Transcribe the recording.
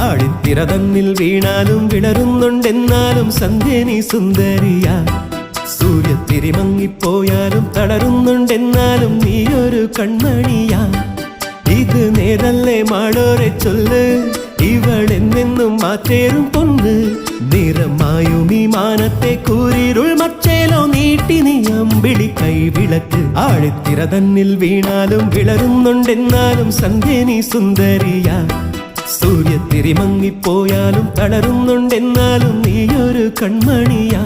ആഴിത്തിര തന്നിൽ വീണാലും വിടരുന്നുണ്ടെന്നാലും സന്ധ്യ നീ സുന്ദരിയാ. സൂര്യത്തിരി മങ്ങിപ്പോയാലും തളരുന്നുണ്ടെന്നാലും നീയൊരു കൺമണിയാ. ഇത് നേരല്ലേ മാളോരെ ചൊല്ല്, ഇവളെന്നെന്നും മാറ്റേറും പൊന്ന്. നിറമായും ഈ മാനത്തെ കൂരിരുൾ മച്ചേലോ നീട്ടി നീ അമ്പിളി കൈവിളക്ക്. ആഴിത്തിര തന്നിൽ വീണാലും വിളരുന്നുണ്ടെന്നാലും സന്ധ്യ നീ സുന്ദരിയാ. സൂര്യത്തിരി മങ്ങിപ്പോയാലും തളരുന്നുണ്ടെന്നാലും നീയൊരു കൺമണിയാ.